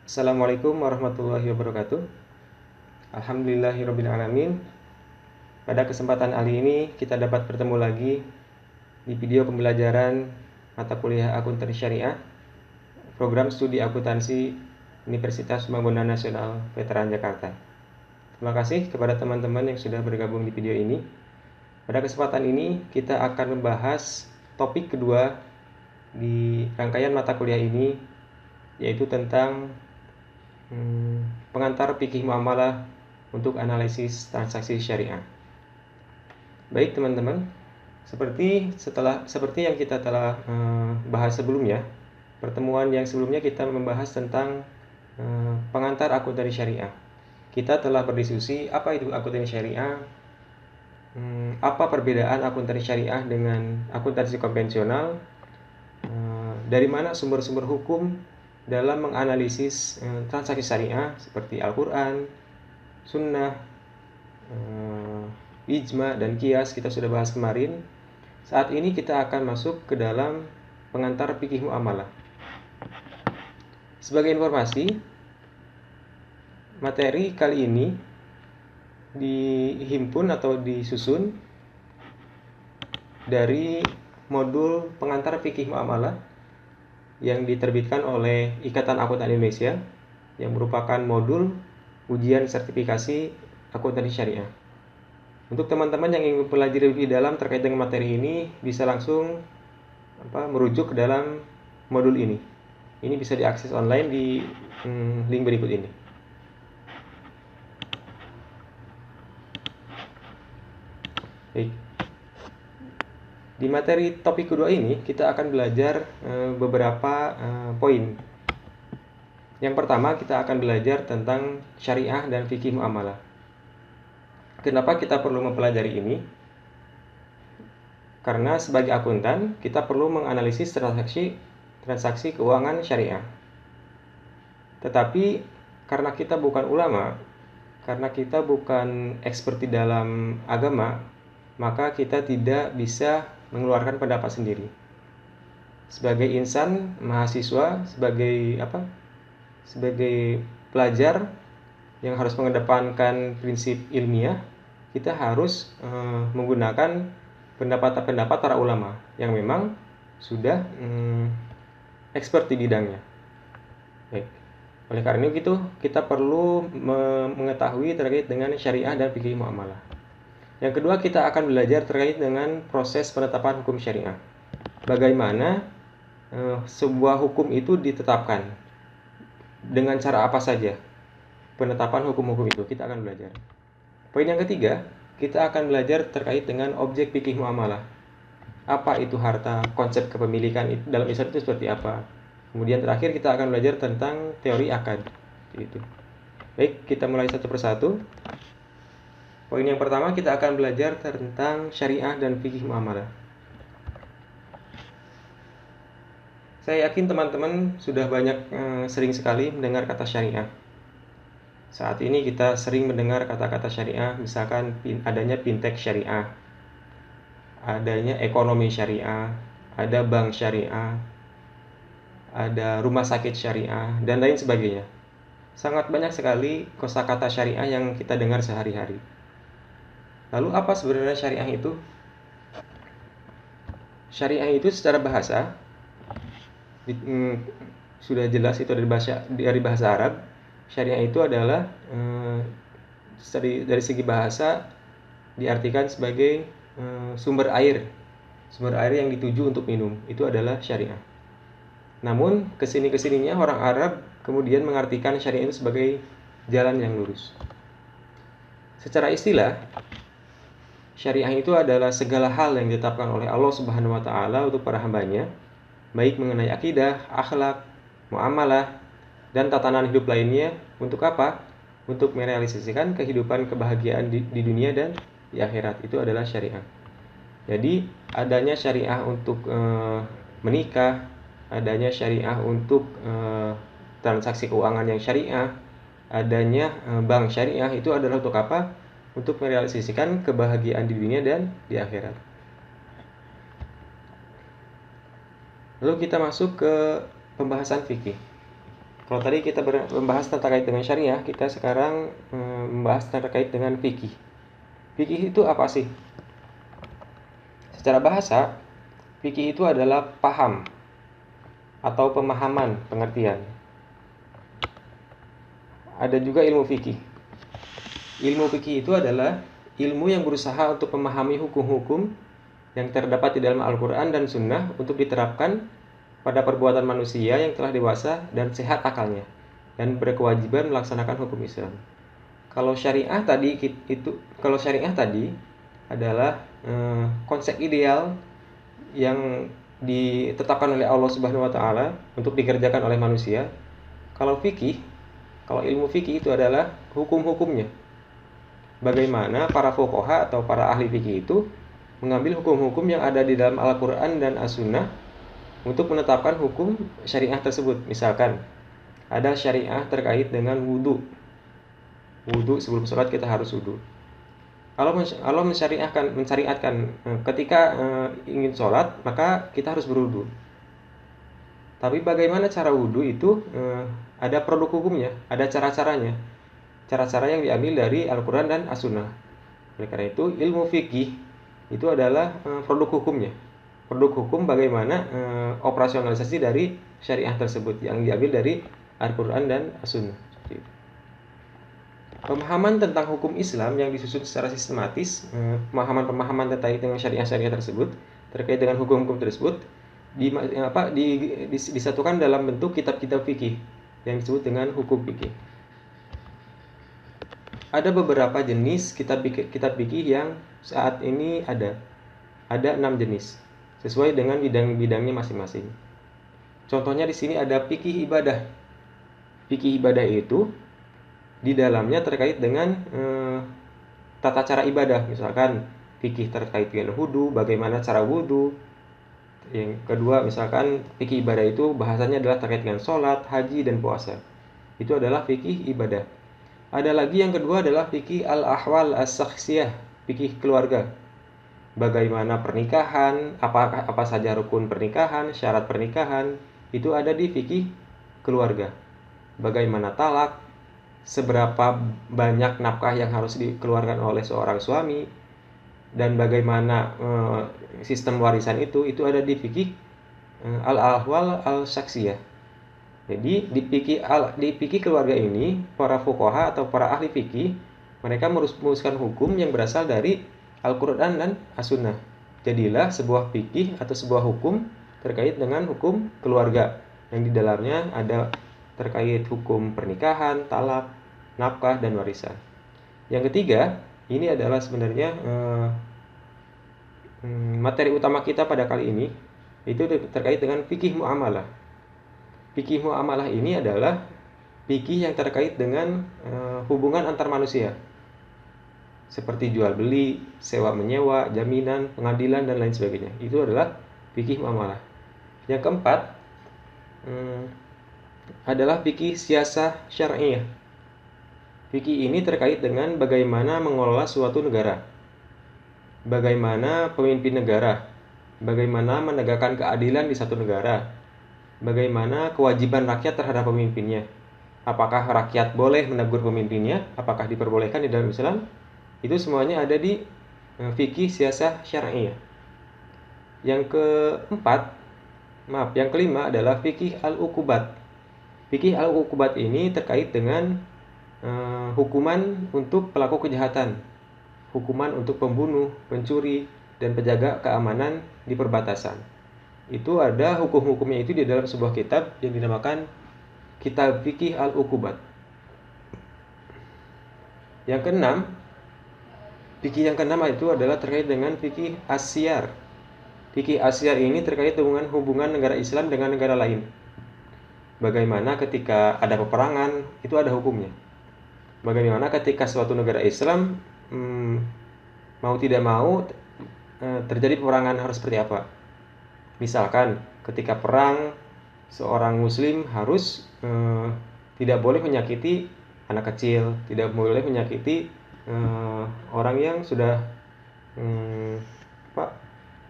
Assalamualaikum warahmatullahi wabarakatuh. Alhamdulillahirabbil alamin. Pada kesempatan kali ini kita dapat bertemu lagi di video pembelajaran mata kuliah Akuntansi Syariah, program studi akuntansi Universitas Pembangunan Nasional Veteran Jakarta. Terima kasih kepada teman-teman yang sudah bergabung di video ini. Pada kesempatan ini kita akan membahas topik kedua di rangkaian mata kuliah ini, yaitu tentang pengantar fikih muamalah untuk analisis transaksi syariah. Baik teman-teman, seperti yang kita telah bahas sebelumnya, pertemuan yang sebelumnya kita membahas tentang pengantar akuntansi syariah. Kita telah berdiskusi apa itu akuntansi syariah, apa perbedaan akuntansi syariah dengan akuntansi konvensional, dari mana sumber-sumber hukum dalam menganalisis transaksi syariah seperti Al-Quran, Sunnah, Ijma, dan Qiyas kita sudah bahas kemarin. Saat ini kita akan masuk ke dalam pengantar fikih muamalah. Sebagai informasi, materi kali ini dihimpun atau disusun dari modul pengantar fikih muamalah yang diterbitkan oleh Ikatan Akuntan Indonesia, yang merupakan modul ujian sertifikasi akuntansi syariah. Untuk teman-teman yang ingin mempelajari lebih dalam terkait dengan materi ini, bisa langsung merujuk ke dalam modul ini. Ini bisa diakses online di link berikut ini. Baik. Di materi topik kedua ini, kita akan belajar beberapa poin. Yang pertama, kita akan belajar tentang syariah dan fikih muamalah. Kenapa kita perlu mempelajari ini? Karena sebagai akuntan, kita perlu menganalisis transaksi keuangan syariah. Tetapi, karena kita bukan ulama, karena kita bukan expert di dalam agama, maka kita tidak bisa mengeluarkan pendapat sendiri. Sebagai insan, mahasiswa, sebagai pelajar yang harus mengedepankan prinsip ilmiah, kita harus menggunakan pendapat-pendapat para ulama yang memang sudah expert di bidangnya. Baik. Oleh karena itu, kita perlu mengetahui terkait dengan syariah dan fikih muamalah. Yang kedua, kita akan belajar terkait dengan proses penetapan hukum syariah. Bagaimana sebuah hukum itu ditetapkan, dengan cara apa saja penetapan hukum-hukum itu, kita akan belajar. Poin yang ketiga, kita akan belajar terkait dengan objek fikih muamalah. Apa itu harta, konsep kepemilikan dalam Islam itu seperti apa. Kemudian terakhir kita akan belajar tentang teori akad. Gitu. Baik, kita mulai satu persatu. Poin yang pertama, kita akan belajar tentang syariah dan fikih muamalah. Saya yakin teman-teman sudah sering sekali mendengar kata syariah. Saat ini kita sering mendengar kata-kata syariah, misalkan adanya fintech syariah, adanya ekonomi syariah, ada bank syariah, ada rumah sakit syariah, dan lain sebagainya. Sangat banyak sekali kosakata syariah yang kita dengar sehari-hari. Lalu apa sebenarnya syariah itu? Syariah itu secara bahasa sudah jelas itu dari bahasa Arab. Syariah itu adalah dari segi bahasa diartikan sebagai sumber air yang dituju untuk minum. Itu adalah syariah. Namun kesininya orang Arab kemudian mengartikan syariah itu sebagai jalan yang lurus. Secara istilah, syariah itu adalah segala hal yang ditetapkan oleh Allah Subhanahu wa taala untuk para hambanya, baik mengenai akidah, akhlak, muamalah, dan tatanan hidup lainnya. Untuk apa? Untuk merealisasikan kehidupan kebahagiaan di dunia dan di akhirat. Itu adalah syariah. Jadi, adanya syariah untuk menikah, adanya syariah untuk transaksi keuangan yang syariah, adanya bank syariah, itu adalah untuk apa? Untuk merealisasikan kebahagiaan di dunia dan di akhirat. Lalu kita masuk ke pembahasan fikih. Kalau tadi kita membahas terkait dengan syariah, kita sekarang membahas terkait dengan fikih. Fikih itu apa sih? Secara bahasa, fikih itu adalah paham atau pemahaman, pengertian. Ada juga ilmu fikih. Ilmu fikih itu adalah ilmu yang berusaha untuk memahami hukum-hukum yang terdapat di dalam Al-Quran dan Sunnah untuk diterapkan pada perbuatan manusia yang telah dewasa dan sehat akalnya dan berkewajiban melaksanakan hukum Islam. Kalau syariah tadi adalah konsep ideal yang ditetapkan oleh Allah Subhanahu wa taala untuk dikerjakan oleh manusia. Kalau ilmu fikih itu adalah hukum-hukumnya. Bagaimana para fuqaha atau para ahli fikih itu mengambil hukum-hukum yang ada di dalam Al-Quran dan As-Sunnah untuk menetapkan hukum syariah tersebut. Misalkan ada syariah terkait dengan wudu. Wudu sebelum sholat kita harus wudu. Allah mensyariatkan ketika ingin sholat maka kita harus berwudu. Tapi bagaimana cara wudu itu ada produk hukumnya, ada cara-caranya. Cara-cara yang diambil dari Al-Quran dan As-Sunnah. Oleh karena itu ilmu fikih itu adalah produk hukumnya. Produk hukum bagaimana operasionalisasi dari syariah tersebut yang diambil dari Al-Quran dan As-Sunnah. Pemahaman tentang hukum Islam yang disusun secara sistematis, pemahaman-pemahaman terkait dengan syariah-syariah tersebut, terkait dengan hukum-hukum tersebut, disatukan dalam bentuk kitab-kitab fikih yang disebut dengan hukum fikih. Ada beberapa jenis kitab fikih yang saat ini ada 6 jenis sesuai dengan bidang-bidangnya masing-masing. Contohnya di sini ada fikih ibadah. Fikih ibadah itu di dalamnya terkait dengan tata cara ibadah, misalkan fikih terkait dengan wudu, bagaimana cara wudu. Yang kedua misalkan fikih ibadah itu bahasanya adalah terkait dengan sholat, haji, dan puasa. Itu adalah fikih ibadah. Ada lagi yang kedua adalah fikih al-ahwal as-syakhsiyah, fikih keluarga. Bagaimana pernikahan, apa saja rukun pernikahan, syarat pernikahan, itu ada di fikih keluarga. Bagaimana talak, seberapa banyak nafkah yang harus dikeluarkan oleh seorang suami, dan bagaimana sistem warisan itu ada di fikih al-ahwal al-syakhsiyah. Jadi di fikih keluarga ini, para fuqaha atau para ahli fikih, mereka merumuskan hukum yang berasal dari Al-Quran dan As-Sunnah. Jadilah sebuah fikih atau sebuah hukum terkait dengan hukum keluarga, yang di dalamnya ada terkait hukum pernikahan, talak, nafkah, dan warisan. Yang ketiga, ini adalah sebenarnya materi utama kita pada kali ini, itu terkait dengan fikih muamalah. Fikih muamalah ini adalah fikih yang terkait dengan hubungan antar manusia, seperti jual beli, sewa menyewa, jaminan, pengadilan, dan lain sebagainya. Itu adalah fikih muamalah. Yang keempat adalah fikih siyasah syar'iyah. Fikih ini terkait dengan bagaimana mengelola suatu negara, bagaimana pemimpin negara, bagaimana menegakkan keadilan di satu negara, bagaimana kewajiban rakyat terhadap pemimpinnya. Apakah rakyat boleh menegur pemimpinnya? Apakah diperbolehkan di dalam Islam? Itu semuanya ada di fikih siyasah syar'iyah. Yang kelima adalah fikih al-uqubat. Fikih al-uqubat ini terkait dengan hukuman untuk pelaku kejahatan, hukuman untuk pembunuh, pencuri, dan penjaga keamanan di perbatasan. Itu ada hukum-hukumnya itu di dalam sebuah kitab yang dinamakan Kitab Fikih Al-Uqubat. Fikih yang keenam itu adalah terkait dengan fikih asyar. Fikih asyar ini terkait dengan hubungan negara Islam dengan negara lain. Bagaimana ketika ada peperangan, itu ada hukumnya. Bagaimana ketika suatu negara Islam mau tidak mau terjadi peperangan harus seperti apa. Misalkan ketika perang, seorang muslim harus tidak boleh menyakiti anak kecil, tidak boleh menyakiti orang yang sudah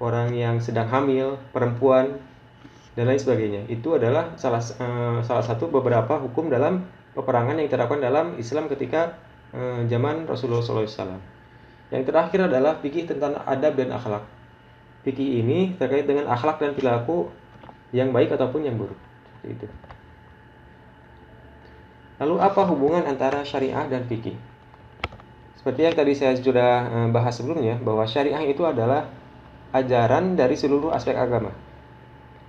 orang yang sedang hamil, perempuan. dan lain sebagainya. Itu adalah salah satu beberapa hukum dalam peperangan yang diterapkan dalam Islam ketika zaman Rasulullah SAW. Yang terakhir adalah fikih tentang adab dan akhlak. Fikih ini terkait dengan akhlak dan perilaku yang baik ataupun yang buruk. Seperti itu. Lalu apa hubungan antara syariah dan fikih? Seperti yang tadi saya sudah bahas sebelumnya, bahwa syariah itu adalah ajaran dari seluruh aspek agama.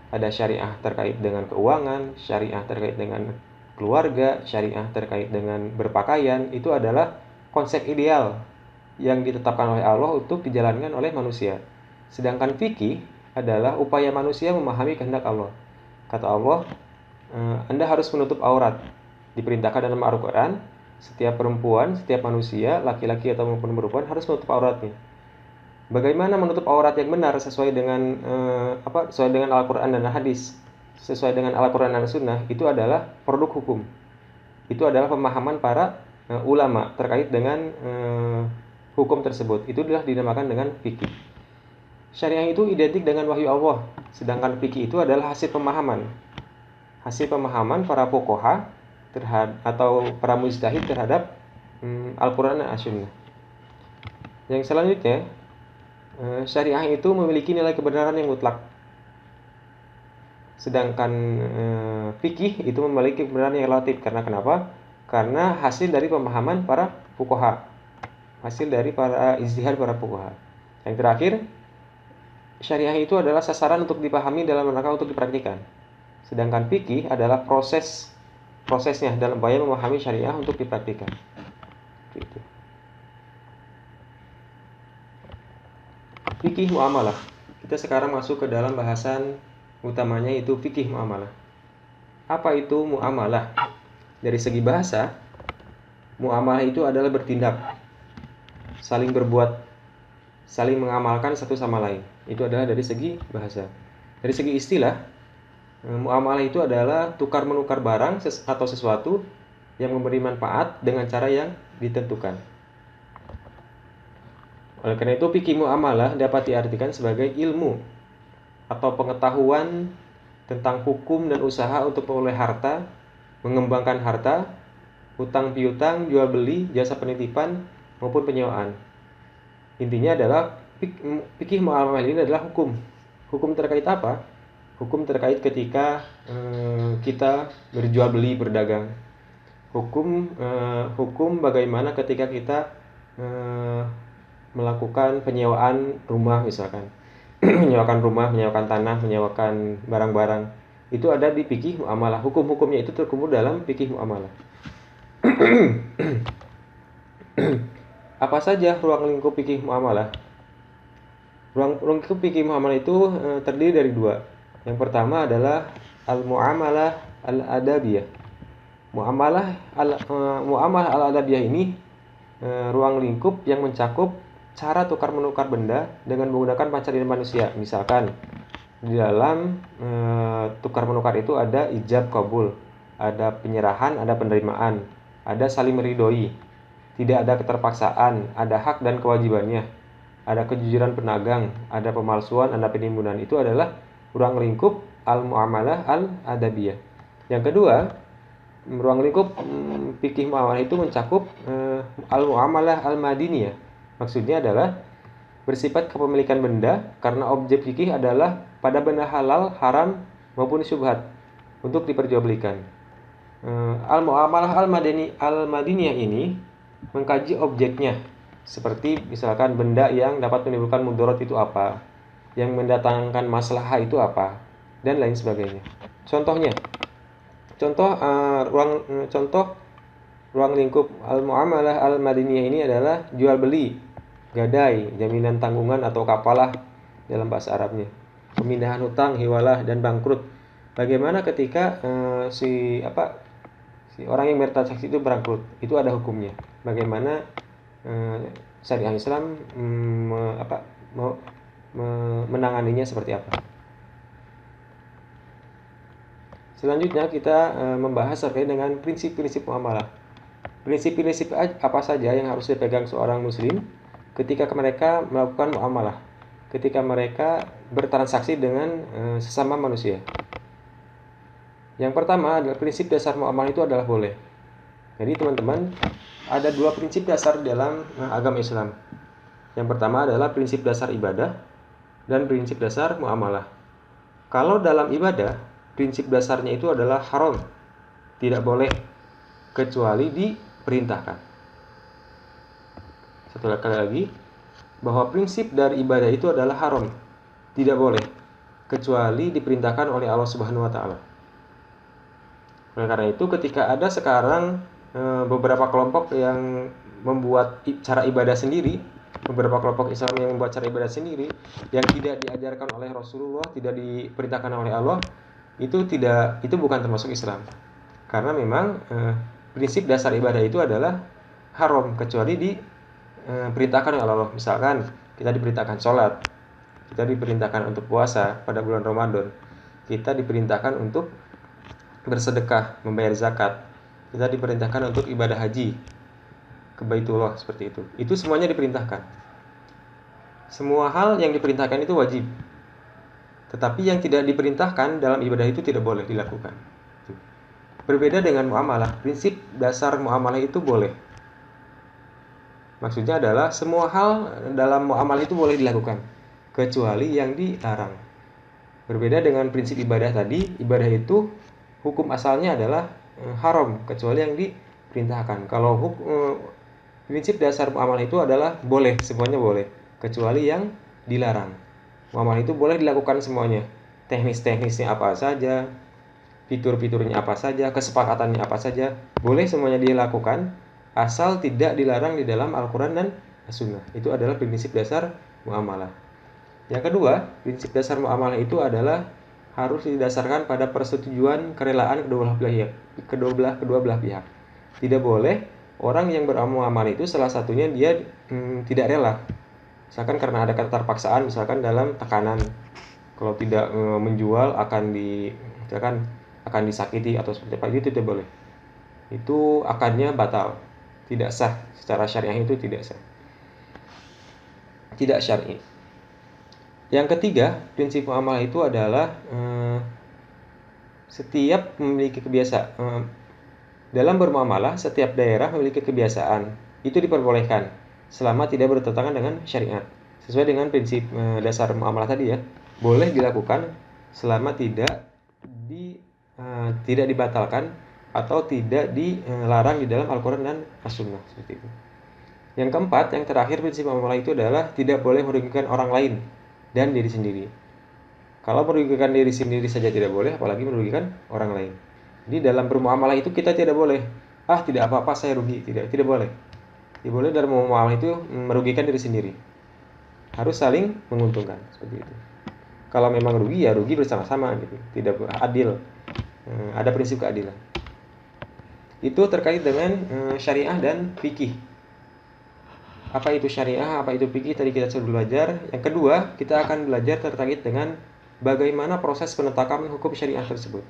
Ada syariah terkait dengan keuangan, syariah terkait dengan keluarga, syariah terkait dengan berpakaian. Itu adalah konsep ideal yang ditetapkan oleh Allah untuk dijalankan oleh manusia. Sedangkan fikih adalah upaya manusia memahami kehendak Allah. Kata Allah, Anda harus menutup aurat. Diperintahkan dalam Al-Quran, setiap perempuan, setiap manusia, laki-laki atau maupun perempuan harus menutup auratnya. Bagaimana menutup aurat yang benar sesuai dengan sesuai dengan Al-Quran dan hadis, sesuai dengan Al-Quran dan Sunnah, itu adalah produk hukum. Itu adalah pemahaman para ulama terkait dengan hukum tersebut. Itu adalah dinamakan dengan fikih. Syariah itu identik dengan wahyu Allah, sedangkan fikih itu adalah hasil pemahaman para fuqaha atau para mujtahid terhadap Al-Quran dan As-Sunnah. Yang selanjutnya, syariah itu memiliki nilai kebenaran yang mutlak, sedangkan fikih itu memiliki kebenaran yang relatif. Karena kenapa? Karena hasil dari pemahaman para fuqaha, hasil dari para ijtihad para fuqaha. Yang terakhir, syariah itu adalah sasaran untuk dipahami dalam rangka untuk dipraktikkan, sedangkan fikih adalah prosesnya dalam upaya memahami syariah untuk dipraktikkan. Gitu. Fikih muamalah. Kita sekarang masuk ke dalam bahasan utamanya, itu fikih muamalah. Apa itu muamalah? Dari segi bahasa, muamalah itu adalah bertindak, saling berbuat, saling mengamalkan satu sama lain. Itu adalah dari segi bahasa. Dari segi istilah, muamalah itu adalah tukar menukar barang atau sesuatu yang memberi manfaat dengan cara yang ditentukan. Oleh karena itu, fikih muamalah dapat diartikan sebagai ilmu atau pengetahuan tentang hukum dan usaha untuk memperoleh harta, mengembangkan harta, utang piutang, jual beli, jasa penitipan maupun penyewaan. Intinya adalah fikih muamalah ini adalah hukum. Hukum terkait apa? Hukum terkait ketika kita berjual beli, berdagang. Hukum bagaimana ketika kita melakukan penyewaan rumah misalkan. Menyewakan rumah, menyewakan tanah, menyewakan barang-barang. Itu ada di fikih muamalah. Hukum-hukumnya itu terkumpul dalam fikih muamalah. Apa saja ruang lingkup fikih muamalah? Ruang lingkup fikih muamalah itu terdiri dari dua. Yang pertama adalah al-muamalah al-adabiyah. Muamalah al-adabiyah ini ruang lingkup yang mencakup cara tukar menukar benda dengan menggunakan panca indera manusia. Misalkan di dalam tukar menukar itu ada ijab kabul, ada penyerahan, ada penerimaan, ada saling meridhoi, tidak ada keterpaksaan, ada hak dan kewajibannya, ada kejujuran pedagang, ada pemalsuan, ada penimbunan. Itu adalah ruang lingkup al-muamalah al-adabiyah. Yang kedua, ruang lingkup fikih muamalah itu mencakup al-muamalah al-madiniyah. Maksudnya adalah bersifat kepemilikan benda karena objek fikih adalah pada benda halal, haram maupun syubhat untuk diperjualbelikan. Al-muamalah al-madiniyah ini mengkaji objeknya, seperti misalkan benda yang dapat menimbulkan mudarat itu apa, yang mendatangkan maslahah itu apa, dan lain sebagainya. Contoh ruang lingkup al-muamalah al-madiniyah ini adalah jual beli, gadai, jaminan tanggungan atau kafalah dalam bahasa Arabnya, pemindahan hutang, hiwalah, dan bangkrut. Bagaimana ketika si orang yang bertransaksi itu bangkrut, itu ada hukumnya. Bagaimana syariah Islam menanganinya seperti apa. Selanjutnya kita membahas terkait dengan prinsip-prinsip muamalah. Prinsip-prinsip apa saja yang harus dipegang seorang muslim ketika mereka melakukan muamalah, ketika mereka bertransaksi dengan sesama manusia. Yang pertama adalah prinsip dasar muamalah itu adalah boleh. Jadi teman-teman, ada dua prinsip dasar dalam agama Islam. Yang pertama adalah prinsip dasar ibadah dan prinsip dasar muamalah. Kalau dalam ibadah, prinsip dasarnya itu adalah haram, tidak boleh kecuali diperintahkan. Satu kali lagi, bahwa prinsip dari ibadah itu adalah haram, tidak boleh kecuali diperintahkan oleh Allah Subhanahu wa taala. Oleh karena itu, ketika ada sekarang beberapa kelompok yang membuat cara ibadah sendiri, beberapa kelompok Islam yang membuat cara ibadah sendiri yang tidak diajarkan oleh Rasulullah, tidak diperintahkan oleh Allah, itu bukan termasuk Islam. Karena memang prinsip dasar ibadah itu adalah haram kecuali diperintahkan oleh Allah. Misalkan kita diperintahkan sholat, kita diperintahkan untuk puasa pada bulan Ramadan, kita diperintahkan untuk bersedekah, membayar zakat, kita diperintahkan untuk ibadah haji ke Baitullah, seperti itu. Itu semuanya diperintahkan. Semua hal yang diperintahkan itu wajib. Tetapi yang tidak diperintahkan dalam ibadah itu tidak boleh dilakukan. Berbeda dengan muamalah, prinsip dasar muamalah itu boleh. Maksudnya adalah semua hal dalam muamalah itu boleh dilakukan, kecuali yang dilarang. Berbeda dengan prinsip ibadah tadi, ibadah itu hukum asalnya adalah haram kecuali yang diperintahkan. Kalau prinsip dasar muamalah itu adalah boleh, semuanya boleh, kecuali yang dilarang. Muamalah itu boleh dilakukan semuanya. Teknis-teknisnya apa saja, fitur-fiturnya apa saja, kesepakatannya apa saja, boleh semuanya dilakukan asal tidak dilarang di dalam Al-Quran dan As-Sunnah. Itu adalah prinsip dasar muamalah. Yang kedua, prinsip dasar muamalah itu adalah harus didasarkan pada persetujuan kerelaan kedua belah pihak. Tidak boleh orang yang bermuamalah itu salah satunya dia tidak rela. Misalkan karena ada keterpaksaan, misalkan dalam tekanan, kalau tidak menjual akan disakiti atau seperti apa, itu tidak boleh. Itu akadnya batal, tidak sah secara syariah, itu tidak sah, tidak syar'i. Yang ketiga, prinsip muamalah itu adalah setiap memiliki kebiasaan dalam bermuamalah, setiap daerah memiliki kebiasaan. Itu diperbolehkan selama tidak bertentangan dengan syariat. Sesuai dengan prinsip dasar muamalah tadi ya, boleh dilakukan selama tidak dibatalkan atau tidak dilarang di dalam Al-Quran dan As-Sunnah, seperti itu. Yang keempat, yang terakhir, prinsip muamalah itu adalah tidak boleh merugikan orang lain dan diri sendiri. Kalau merugikan diri sendiri saja tidak boleh, apalagi merugikan orang lain. Jadi dalam bermuamalah itu kita tidak boleh, tidak apa-apa saya rugi, tidak boleh. Tidak boleh dalam bermuamalah itu merugikan diri sendiri. Harus saling menguntungkan, seperti itu. Kalau memang rugi ya rugi bersama-sama gitu, tidak adil. Ada prinsip keadilan. Itu terkait dengan syariah dan fikih. Apa itu syariah, apa itu fikih, tadi kita sudah belajar. Yang kedua, kita akan belajar terkait dengan bagaimana proses penetapan hukum syariah tersebut.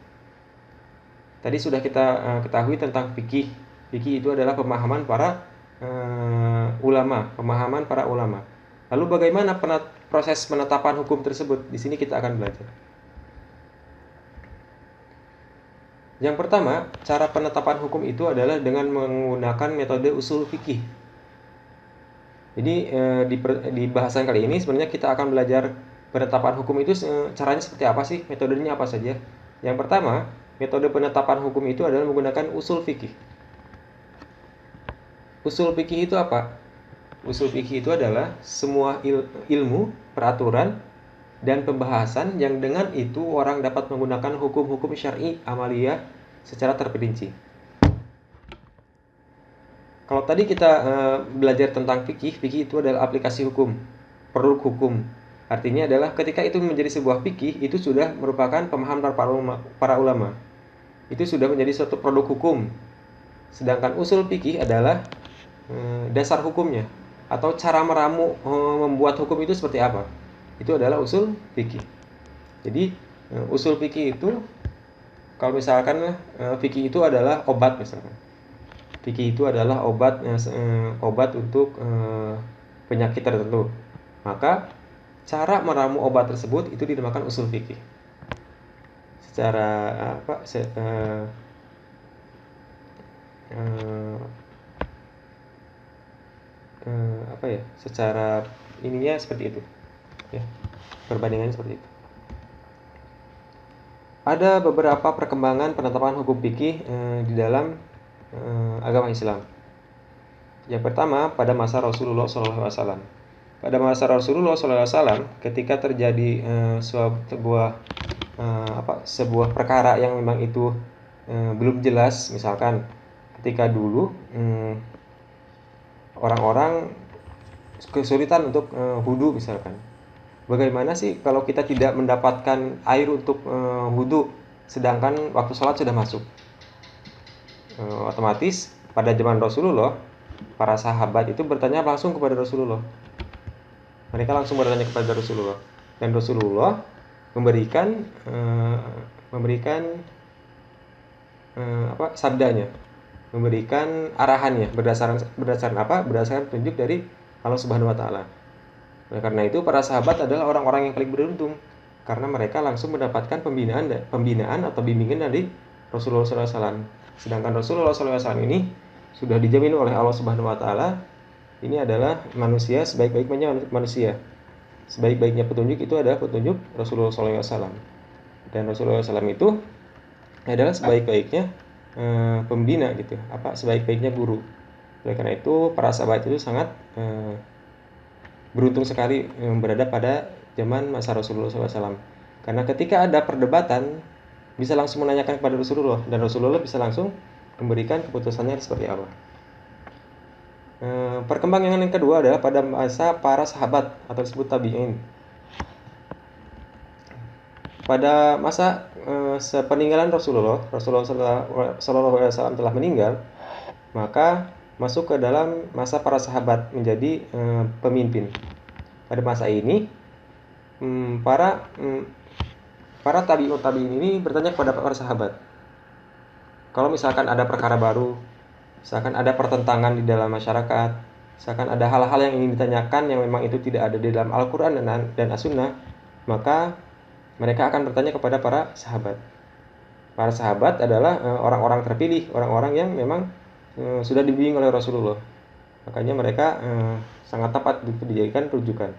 Tadi sudah kita ketahui tentang fikih. Fikih itu adalah pemahaman para ulama. Lalu bagaimana proses penetapan hukum tersebut? Di sini kita akan belajar. Yang pertama, cara penetapan hukum itu adalah dengan menggunakan metode usul fikih. Jadi di bahasan kali ini sebenarnya kita akan belajar penetapan hukum itu caranya seperti apa sih, metodenya apa saja. Yang pertama, metode penetapan hukum itu adalah menggunakan usul fikih. Usul fikih itu apa? Usul fikih itu adalah semua ilmu, peraturan, dan pembahasan yang dengan itu orang dapat menggunakan hukum-hukum syar'i amaliyah secara terperinci. Kalau tadi kita belajar tentang fikih itu adalah aplikasi hukum, produk hukum. Artinya adalah ketika itu menjadi sebuah fikih, itu sudah merupakan pemahaman para ulama. Itu sudah menjadi suatu produk hukum. Sedangkan usul fikih adalah dasar hukumnya, atau cara meramu membuat hukum itu seperti apa. Itu adalah usul fikih. Jadi usul fikih itu, kalau misalkan fikih itu adalah obat misalkan. Fikih itu adalah obat untuk penyakit tertentu. Maka cara meramu obat tersebut itu dinamakan usul fikih. secara secara ininya seperti itu ya, perbandingannya seperti itu. Ada beberapa perkembangan penetapan hukum fikih di dalam agama Islam. Yang pertama, pada masa Rasulullah SAW. Pada masa Rasulullah SAW, ketika terjadi sebuah perkara yang memang itu belum jelas, misalkan ketika dulu orang-orang kesulitan untuk wudhu misalkan. Bagaimana sih kalau kita tidak mendapatkan air untuk wudhu, sedangkan waktu sholat sudah masuk? Otomatis pada zaman Rasulullah, para sahabat itu bertanya langsung kepada Rasulullah. Mereka langsung bertanya kepada Rasulullah, dan Rasulullah memberikan sabdanya, memberikan arahannya berdasarkan apa? Berdasarkan petunjuk dari Allah Subhanahu wa taala. Oleh karena itu para sahabat adalah orang-orang yang paling beruntung karena mereka langsung mendapatkan pembinaan atau bimbingan dari Rasulullah SAW. Sedangkan Rasulullah SAW ini sudah dijamin oleh Allah Subhanahu wa taala, ini adalah manusia sebaik-baiknya manusia. Sebaik-baiknya petunjuk itu adalah petunjuk Rasulullah SAW. Dan Rasulullah SAW itu adalah sebaik-baiknya pembina gitu, sebaik-baiknya guru. Oleh karena itu para sahabat itu sangat beruntung sekali berada pada zaman masa Rasulullah SAW. Karena ketika ada perdebatan, bisa langsung menanyakan kepada Rasulullah, dan Rasulullah bisa langsung memberikan keputusannya seperti apa. Perkembangan yang kedua adalah pada masa para sahabat atau disebut tabi'in. Pada masa sepeninggalan Rasulullah SAW telah meninggal, maka masuk ke dalam masa para sahabat menjadi pemimpin. Pada masa ini para tabi'in ini bertanya kepada para sahabat. Kalau misalkan ada perkara baru, misalkan ada pertentangan di dalam masyarakat, misalkan ada hal-hal yang ingin ditanyakan yang memang itu tidak ada di dalam Al-Quran dan As-Sunnah, maka mereka akan bertanya kepada para sahabat. Para sahabat adalah orang-orang terpilih, orang-orang yang memang sudah dibimbing oleh Rasulullah. Makanya mereka sangat tepat dijadikan rujukan.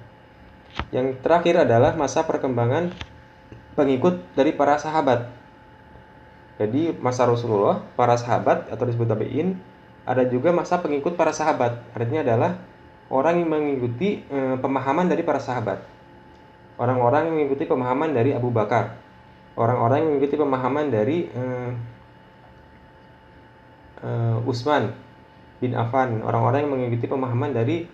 Yang terakhir adalah masa perkembangan pengikut dari para sahabat. Jadi masa Rasulullah, para sahabat atau disebut tabi'in, ada juga masa pengikut para sahabat. Artinya adalah orang yang mengikuti pemahaman dari para sahabat. Orang-orang yang mengikuti pemahaman dari Abu Bakar. Orang-orang yang mengikuti pemahaman dari Utsman bin Affan, orang-orang yang mengikuti pemahaman dari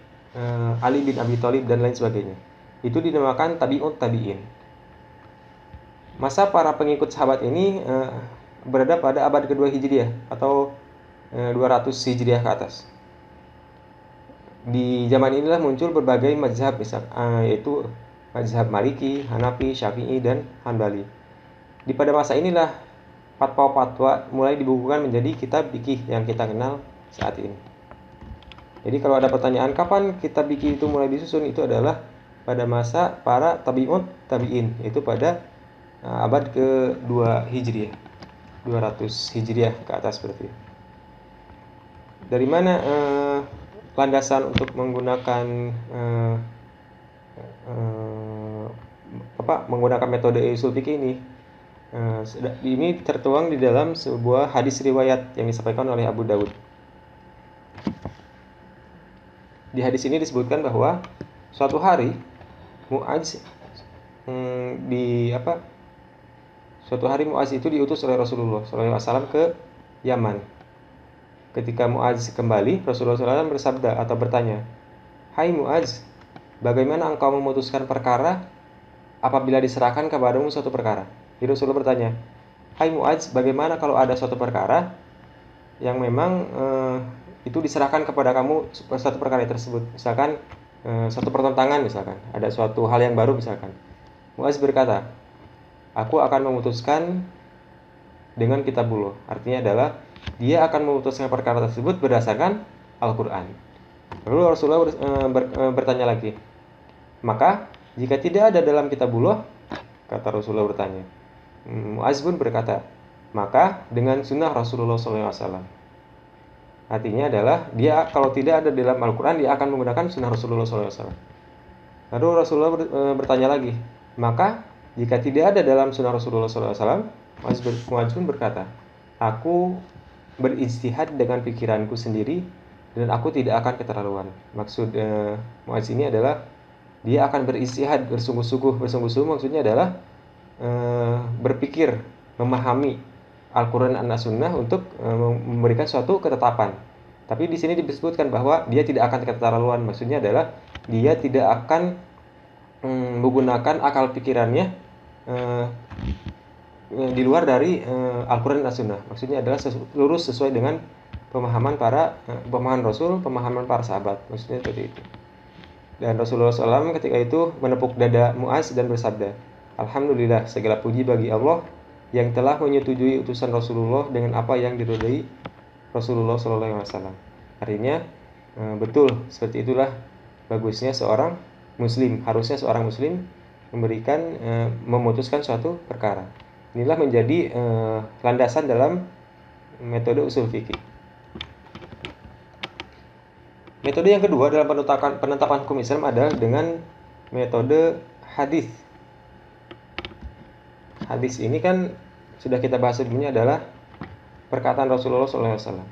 Ali bin Abi Thalib dan lain sebagainya. Itu dinamakan tabi'in. Masa para pengikut sahabat ini berada pada abad kedua Hijriah atau 200 Hijriah ke atas. Di zaman inilah muncul berbagai mazhab, yaitu mazhab Maliki, Hanafi, Syafi'i, dan Hanbali. Di pada masa inilah fatwa-fatwa mulai dibukukan menjadi kitab fikih yang kita kenal saat ini. Jadi kalau ada pertanyaan kapan kitab fikih itu mulai disusun, itu adalah pada masa para tabi'in, yaitu pada abad ke-2 Hijriah, 200 Hijriah ke atas seperti itu. Dari mana landasan untuk menggunakan menggunakan metode usul fikih ini? Ini tertuang di dalam sebuah hadis riwayat yang disampaikan oleh Abu Dawud. Di hadis ini disebutkan bahwa suatu hari Mu'adz itu diutus oleh Rasulullah SAW ke Yaman. Ketika Mu'adz kembali, Rasulullah SAW bersabda atau bertanya, "Hai Mu'adz, bagaimana engkau memutuskan perkara apabila diserahkan kepadamu suatu perkara?" Jadi Rasulullah bertanya, "Hai Mu'adz, bagaimana kalau ada suatu perkara yang memang itu diserahkan kepada kamu suatu perkara tersebut, misalkan suatu pertentangan, misalkan ada suatu hal yang baru misalkan." Mu'adz berkata, "Aku akan memutuskan dengan kitabullah." Artinya adalah dia akan memutuskan perkara tersebut berdasarkan Al-Quran. Lalu Rasulullah bertanya lagi, "Maka jika tidak ada dalam kitabullah," kata Rasulullah bertanya, Muaz pun berkata, maka dengan sunnah Rasulullah SAW. Artinya adalah dia kalau tidak ada dalam Al-Quran, dia akan menggunakan sunnah Rasulullah SAW. Lalu Rasulullah bertanya lagi, maka jika tidak ada dalam sunnah Rasulullah SAW, Muaz pun berkata, aku berijtihad dengan pikiranku sendiri dan aku tidak akan keterlaluan. Maksud Muaz ini adalah dia akan berijtihad bersungguh-sungguh maksudnya adalah berpikir, memahami Al-Quran dan As-Sunnah untuk memberikan suatu ketetapan. Tapi di sini disebutkan bahwa dia tidak akan keterlaluan. Maksudnya adalah dia tidak akan menggunakan akal pikirannya di luar dari Al-Quran dan As-Sunnah. Maksudnya adalah lurus sesuai dengan pemahaman Rasul, pemahaman para sahabat. Maksudnya seperti itu. Dan Rasulullah SAW ketika itu menepuk dada Muaz dan bersabda, Alhamdulillah, segala puji bagi Allah yang telah menyetujui utusan Rasulullah dengan apa yang diridhai Rasulullah SAW. Artinya betul seperti itulah bagusnya seorang Muslim. Harusnya seorang Muslim memutuskan suatu perkara. Inilah menjadi landasan dalam metode usul fikih. Metode yang kedua dalam penetapan hukum Islam adalah dengan metode hadis. Hadis ini kan sudah kita bahas sebelumnya adalah perkataan Rasulullah SAW.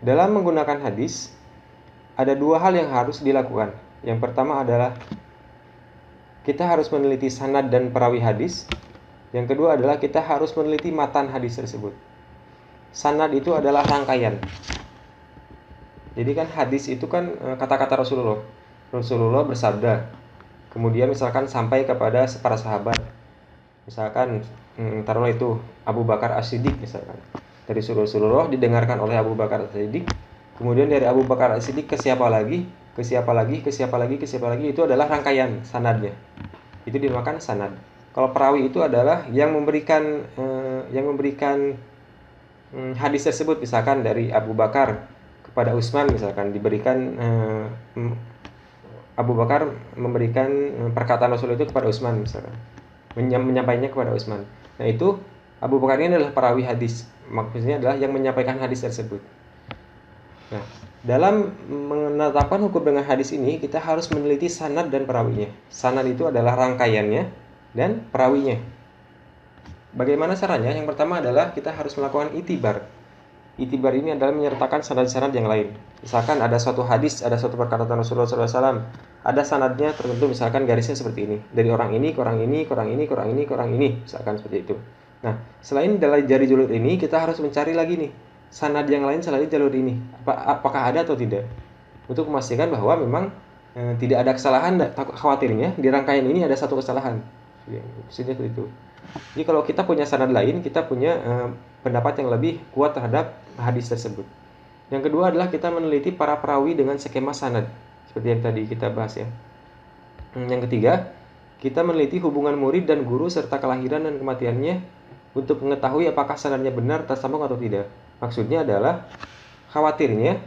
Dalam menggunakan hadis, ada dua hal yang harus dilakukan. Yang pertama adalah kita harus meneliti sanad dan perawi hadis. Yang kedua adalah kita harus meneliti matan hadis tersebut. Sanad itu adalah rangkaian. Jadi kan hadis itu kan kata-kata Rasulullah. Rasulullah bersabda. Kemudian misalkan sampai kepada para sahabat. Misalkan taruhlah itu Abu Bakar As-Siddiq misalkan. Dari Rasulullah didengarkan oleh Abu Bakar As-Siddiq. Kemudian dari Abu Bakar As-Siddiq ke siapa lagi? Ke siapa lagi? Itu adalah rangkaian sanadnya. Itu dinamakan sanad. Kalau perawi itu adalah yang memberikan hadis tersebut, misalkan dari Abu Bakar kepada Utsman, misalkan diberikan Abu Bakar memberikan perkataan Rasul itu kepada Utsman, misalkan menyampaikannya kepada Utsman. Nah itu Abu Bakar ini adalah perawi hadis, maksudnya adalah yang menyampaikan hadis tersebut. Nah, dalam menetapkan hukum dengan hadis ini kita harus meneliti sanad dan perawinya. Sanad itu adalah rangkaiannya dan perawinya. Bagaimana caranya? Yang pertama adalah kita harus melakukan itibar. Itibar ini adalah menyertakan sanad-sanad yang lain. Misalkan ada suatu hadis, ada suatu perkataan Rasulullah SAW, ada sanadnya tertentu, misalkan garisnya seperti ini. Dari orang ini, ke orang ini, ke orang ini, ke orang ini, ke orang ini, misalkan seperti itu. Nah, selain dari jalur ini, kita harus mencari lagi nih sanad yang lain selain jalur ini. Apakah ada atau tidak? Untuk memastikan bahwa memang tidak ada kesalahan. Khawatirnya di rangkaian ini ada satu kesalahan. Maksudnya seperti itu. Jadi kalau kita punya sanad lain, kita punya pendapat yang lebih kuat terhadap hadis tersebut. Yang kedua adalah kita meneliti para perawi dengan skema sanad, seperti yang tadi kita bahas ya. Yang ketiga, kita meneliti hubungan murid dan guru serta kelahiran dan kematiannya untuk mengetahui apakah sanadnya benar tersambung atau tidak. Maksudnya adalah khawatirnya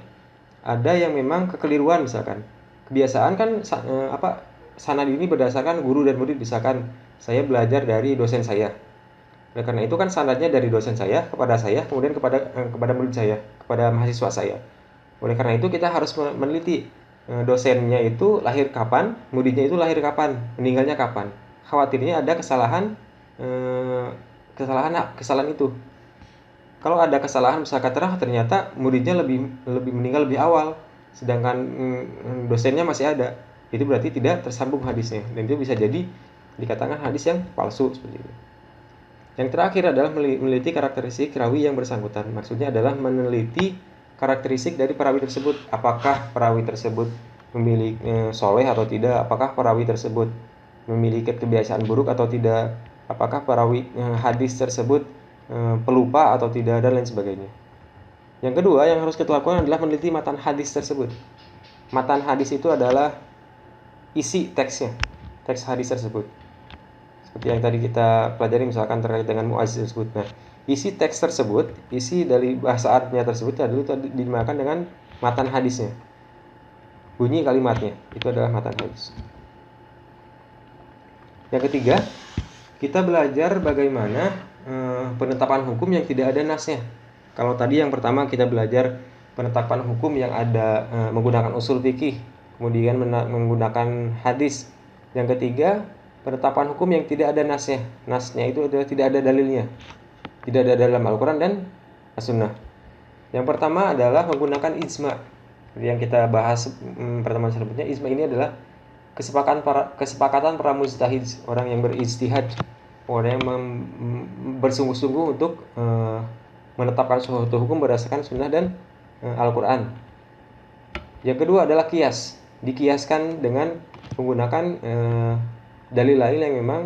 ada yang memang kekeliruan, misalkan. Kebiasaan kan sanad ini berdasarkan guru dan murid, misalkan saya belajar dari dosen saya. Oleh karena itu kan sanadnya dari dosen saya, kemudian kepada murid saya, kepada mahasiswa saya. Oleh karena itu kita harus meneliti dosennya itu lahir kapan, muridnya itu lahir kapan, meninggalnya kapan. Khawatirnya ada kesalahan itu. Kalau ada kesalahan misalkan ternyata muridnya lebih meninggal lebih awal, sedangkan dosennya masih ada, itu berarti tidak tersambung hadisnya, dan itu bisa jadi dikatakan hadis yang palsu seperti itu. Yang terakhir adalah meneliti karakteristik rawi yang bersangkutan. Maksudnya adalah meneliti karakteristik dari perawi tersebut. Apakah perawi tersebut memiliki soleh atau tidak? Apakah perawi tersebut memiliki kebiasaan buruk atau tidak? Apakah perawi hadis tersebut pelupa atau tidak, dan lain sebagainya. Yang kedua yang harus kita lakukan adalah meneliti matan hadis tersebut. Matan hadis itu adalah isi teksnya, teks hadis tersebut. Seperti yang tadi kita pelajari misalkan terkait dengan Muaz tersebut. Nah, isi teks tersebut, isi dari bahasa Arabnya tersebut adalah dinamakan dengan matan hadisnya. Bunyi kalimatnya itu adalah matan hadis. Yang ketiga, kita belajar bagaimana penetapan hukum yang tidak ada nasnya. Kalau tadi yang pertama kita belajar penetapan hukum yang ada menggunakan usul fikih, kemudian menggunakan hadis. Yang ketiga, penetapan hukum yang tidak ada nasnya. Nasnya itu adalah tidak ada dalilnya. Tidak ada dalam Al-Quran dan As-Sunnah. Yang pertama adalah menggunakan ijma. Yang kita bahas pertemuan sebelumnya, ijma ini adalah kesepakatan para mujtahid, orang yang berijtihad, orang yang bersungguh-sungguh untuk menetapkan suatu hukum berdasarkan sunnah dan Al-Quran. Yang kedua adalah qiyas, dikiaskan dengan menggunakan dalil-dalil yang memang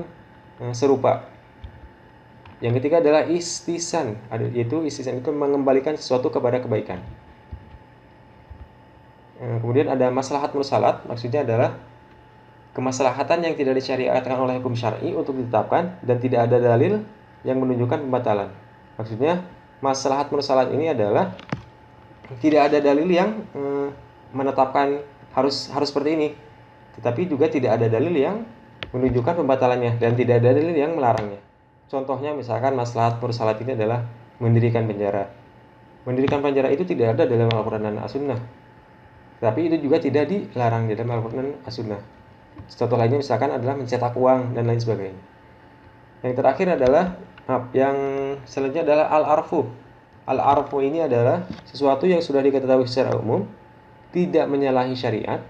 serupa. Yang ketiga adalah istisan, yaitu istisan itu mengembalikan sesuatu kepada kebaikan. Kemudian ada maslahat mursalat, maksudnya adalah kemaslahatan yang tidak disyariatkan oleh hukum syar'i untuk ditetapkan dan tidak ada dalil yang menunjukkan pembatalan. Maksudnya maslahat mursalat ini adalah tidak ada dalil yang menetapkan harus seperti ini, tetapi juga tidak ada dalil yang menunjukkan pembatalannya dan tidak ada dalil yang melarangnya. Contohnya misalkan maslahat mursalat ini adalah mendirikan penjara. Mendirikan penjara itu tidak ada dalam Al-Quran dan As-Sunnah, tapi itu juga tidak dilarang di dalam Al-Quran dan As-Sunnah. Contoh lainnya misalkan adalah mencetak uang dan lain sebagainya. Yang terakhir adalah yang selanjutnya adalah al-arfu. Al-arfu ini adalah sesuatu yang sudah diketahui secara umum, tidak menyalahi syariat,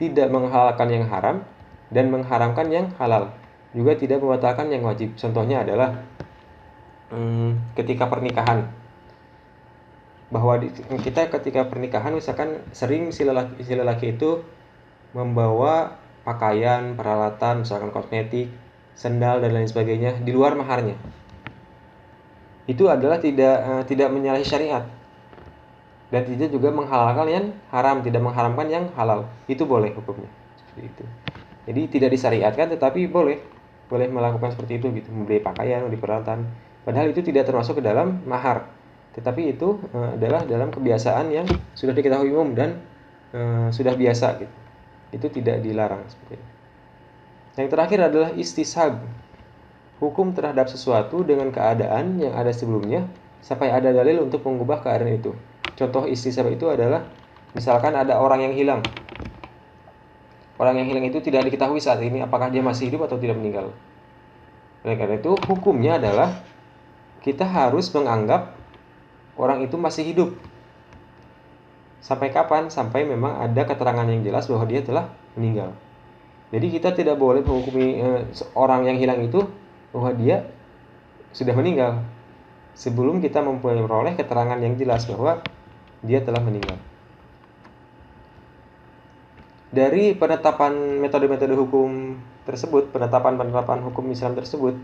tidak menghalalkan yang haram dan mengharamkan yang halal, juga tidak membatalkan yang wajib. Contohnya adalah ketika pernikahan, bahwa kita ketika pernikahan misalkan sering si lelaki itu membawa pakaian, peralatan, misalkan kosmetik, sendal dan lain sebagainya di luar maharnya. Itu adalah tidak menyalahi syariat dan tidak juga menghalalkan yang haram, tidak mengharamkan yang halal. Itu boleh hukumnya seperti itu. Jadi tidak disyariatkan tetapi boleh melakukan seperti itu gitu, membeli pakaian, membeli peralatan. Padahal itu tidak termasuk ke dalam mahar, tetapi itu adalah dalam kebiasaan yang sudah diketahui umum dan sudah biasa gitu. Itu tidak dilarang seperti itu. Yang terakhir adalah istishab, hukum terhadap sesuatu dengan keadaan yang ada sebelumnya sampai ada dalil untuk mengubah keadaan itu. Contoh istishab itu adalah misalkan ada orang yang hilang. Orang yang hilang itu tidak diketahui saat ini apakah dia masih hidup atau tidak meninggal. Oleh karena itu hukumnya adalah kita harus menganggap orang itu masih hidup. Sampai kapan? Sampai memang ada keterangan yang jelas bahwa dia telah meninggal. Jadi kita tidak boleh menghukumi orang yang hilang itu bahwa dia sudah meninggal sebelum kita memperoleh keterangan yang jelas bahwa dia telah meninggal. Dari penetapan metode-metode hukum tersebut, penetapan hukum Islam tersebut,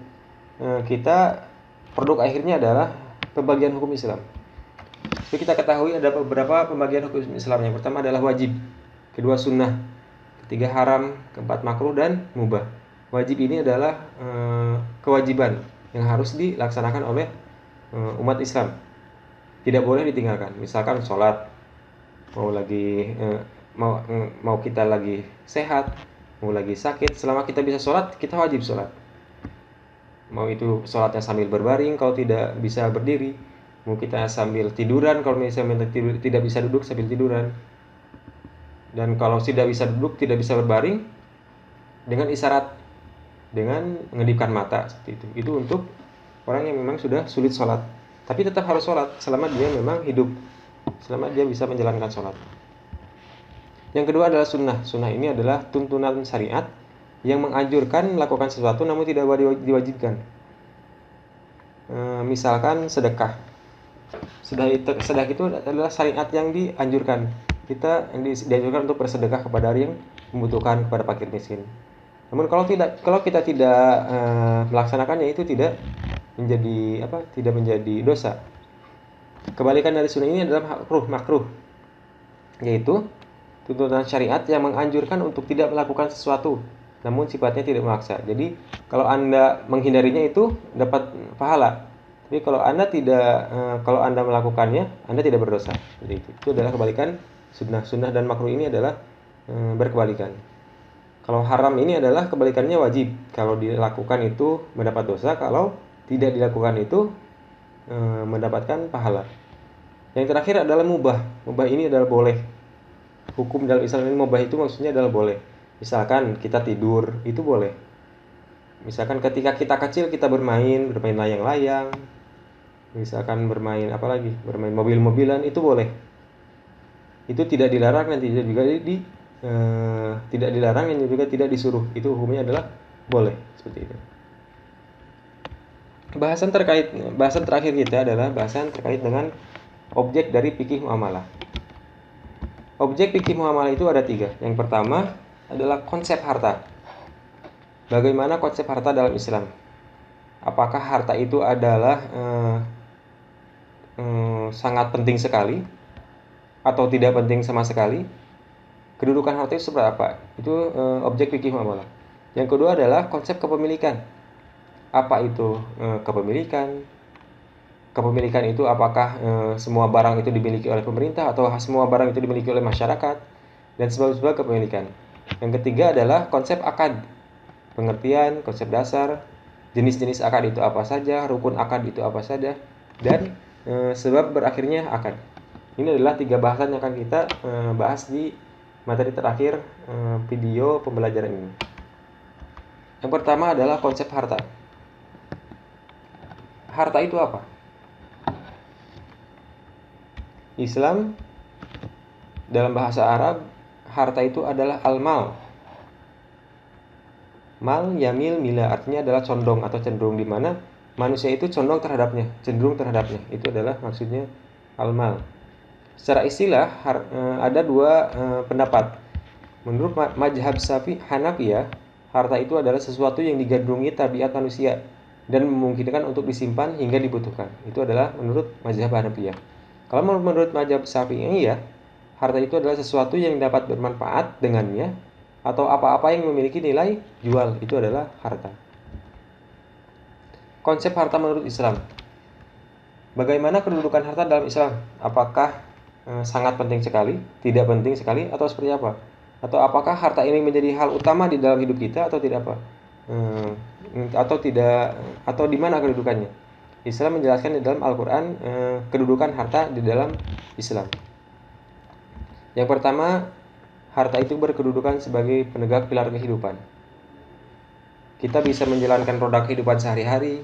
kita produk akhirnya adalah pembagian hukum Islam. Jadi kita ketahui ada beberapa pembagian hukum Islam. Yang pertama adalah wajib, kedua sunnah, ketiga haram, keempat makruh dan mubah. Wajib ini adalah kewajiban yang harus dilaksanakan oleh umat Islam, tidak boleh ditinggalkan. Misalkan sholat, mau kita lagi sehat, mau lagi sakit, selama kita bisa sholat, kita wajib sholat. Mau itu sholatnya sambil berbaring kalau tidak bisa berdiri, mau kita sambil tiduran kalau misalnya tidak bisa duduk sambil tiduran, dan kalau tidak bisa duduk, tidak bisa berbaring, dengan isyarat, dengan mengedipkan mata seperti itu. Itu untuk orang yang memang sudah sulit sholat, tapi tetap harus sholat selama dia memang hidup, selama dia bisa menjalankan sholat. Yang kedua adalah sunnah. Sunnah ini adalah tuntunan syariat yang menganjurkan melakukan sesuatu namun tidak diwajibkan. Misalkan sedekah. Sedekah itu adalah syariat yang dianjurkan. Kita dianjurkan untuk bersedekah kepada orang yang membutuhkan, kepada fakir miskin. Namun kalau kita tidak melaksanakannya, itu tidak menjadi dosa. Kebalikan dari sunnah ini adalah makruh, yaitu tuntunan syariat yang menganjurkan untuk tidak melakukan sesuatu namun sifatnya tidak memaksa. Jadi kalau Anda menghindarinya itu dapat pahala, tapi kalau Anda melakukannya, Anda tidak berdosa. Jadi itu adalah kebalikan sunnah dan makruh ini adalah berkebalikan. Kalau haram ini adalah kebalikannya wajib. Kalau dilakukan itu mendapat dosa, kalau tidak dilakukan itu mendapatkan pahala. Yang terakhir adalah mubah. Mubah ini adalah boleh. Hukum dalam Islam ini mubah itu maksudnya adalah boleh. Misalkan kita tidur, itu boleh. Misalkan ketika kita kecil kita bermain layang-layang. Misalkan bermain apa lagi? Bermain mobil-mobilan, itu boleh. Itu tidak dilarang dan tidak dilarang dan juga tidak disuruh. Itu hukumnya adalah boleh, seperti itu. Bahasan terakhir kita adalah bahasan terkait dengan objek dari fikih muamalah. Objek fikih muamalah itu ada 3. Yang pertama adalah konsep harta. Bagaimana konsep harta dalam Islam? Apakah harta itu adalah sangat penting sekali atau tidak penting sama sekali? Kedudukan harta itu seperti apa? Itu objek fikih muamalah. Yang kedua adalah konsep kepemilikan. Apa itu kepemilikan? Kepemilikan itu apakah semua barang itu dimiliki oleh pemerintah atau semua barang itu dimiliki oleh masyarakat, dan sebab-sebab kepemilikan. Yang ketiga adalah konsep akad. Pengertian, konsep dasar, jenis-jenis akad itu apa saja, rukun akad itu apa saja, dan sebab berakhirnya akad. Ini adalah 3 bahasan yang akan kita bahas di materi terakhir video pembelajaran ini. Yang pertama adalah konsep harta. Harta itu apa? Islam dalam bahasa Arab, harta itu adalah al-mal. Mal, yamil, mila, artinya adalah condong atau cenderung, di mana manusia itu condong terhadapnya, cenderung terhadapnya. Itu adalah maksudnya al-mal. Secara istilah ada 2 pendapat. Menurut mazhab Hanafiyah, harta itu adalah sesuatu yang digandrungi tabiat manusia dan memungkinkan untuk disimpan hingga dibutuhkan. Itu adalah menurut mazhab Hanafiyah. Kalau menurut mazhab Syafi'iyah, harta itu adalah sesuatu yang dapat bermanfaat dengannya atau apa-apa yang memiliki nilai jual. Itu adalah harta. Konsep harta menurut Islam. Bagaimana kedudukan harta dalam Islam? Apakah sangat penting sekali, tidak penting sekali, atau seperti apa? Atau apakah harta ini menjadi hal utama di dalam hidup kita atau tidak apa? Atau tidak, atau di mana kedudukannya? Islam menjelaskan di dalam Al-Qur'an kedudukan harta di dalam Islam. Yang pertama, harta itu berkedudukan sebagai penegak pilar kehidupan. Kita bisa menjalankan roda kehidupan sehari-hari.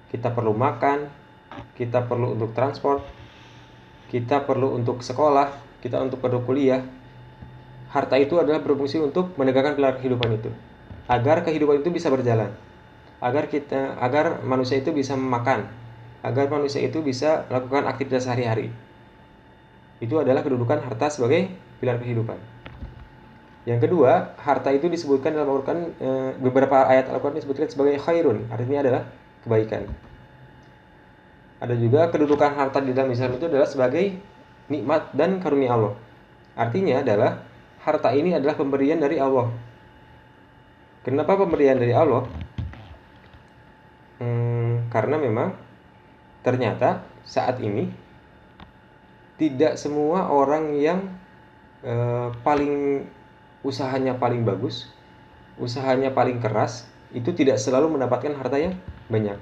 Kita perlu makan, kita perlu untuk transport, kita perlu untuk sekolah, kita untuk perlu kuliah. Harta itu adalah berfungsi untuk menegakkan pilar kehidupan itu, agar kehidupan itu bisa berjalan, agar manusia itu bisa makan, agar manusia itu bisa melakukan aktivitas sehari-hari. Itu adalah kedudukan harta sebagai pilar kehidupan. Yang kedua, harta itu disebutkan dalam Al-Qur'an, beberapa ayat Al-Qur'an disebutkan sebagai khairun, artinya adalah kebaikan. Ada juga kedudukan harta di dalam Islam itu adalah sebagai nikmat dan karunia Allah. Artinya adalah harta ini adalah pemberian dari Allah. Kenapa pemberian dari Allah? Karena memang ternyata saat ini tidak semua orang yang usahanya paling bagus, usahanya paling keras, itu tidak selalu mendapatkan harta yang banyak.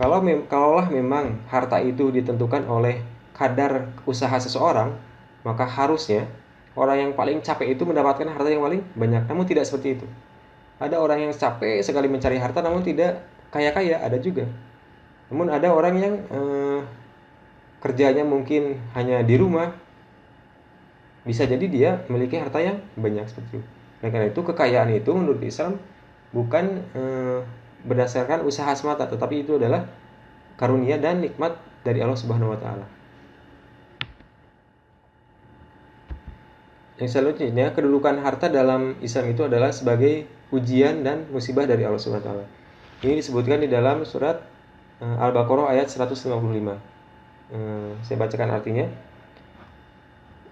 Kalaulah memang harta itu ditentukan oleh kadar usaha seseorang, maka harusnya orang yang paling capek itu mendapatkan harta yang paling banyak. Namun tidak seperti itu. Ada orang yang capek sekali mencari harta namun tidak kaya-kaya, ada juga. Namun ada orang yang kerjanya mungkin hanya di rumah, bisa jadi dia memiliki harta yang banyak seperti itu. Karena itu kekayaan itu menurut Islam bukan berdasarkan usaha semata, tetapi itu adalah karunia dan nikmat dari Allah Subhanahu wa taala. Yang selanjutnya, kedudukan harta dalam Islam itu adalah sebagai ujian dan musibah dari Allah Subhanahu wa taala. Ini disebutkan di dalam surat Al-Baqarah ayat 155. Saya bacakan artinya.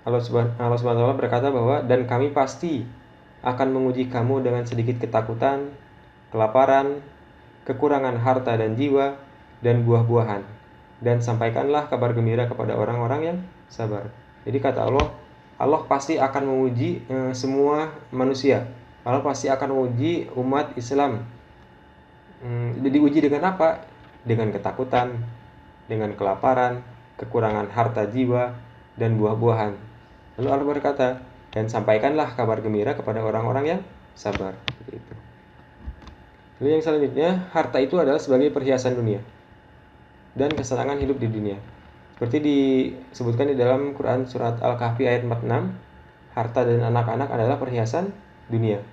Allah Subhanahu wa taala berkata bahwa, dan kami pasti akan menguji kamu dengan sedikit ketakutan, kelaparan, kekurangan harta dan jiwa, dan buah-buahan, dan sampaikanlah kabar gembira kepada orang-orang yang sabar. Jadi kata Allah, Allah pasti akan menguji semua manusia, Allah pasti akan menguji umat Islam. Diuji dengan apa? Dengan ketakutan, dengan kelaparan, kekurangan harta jiwa, dan buah-buahan. Lalu Allah berkata, dan sampaikanlah kabar gembira kepada orang-orang yang sabar. Gitu. Lalu yang selanjutnya, harta itu adalah sebagai perhiasan dunia dan kesenangan hidup di dunia. Seperti disebutkan di dalam Quran surat Al-Kahfi ayat 46, harta dan anak-anak adalah perhiasan dunia.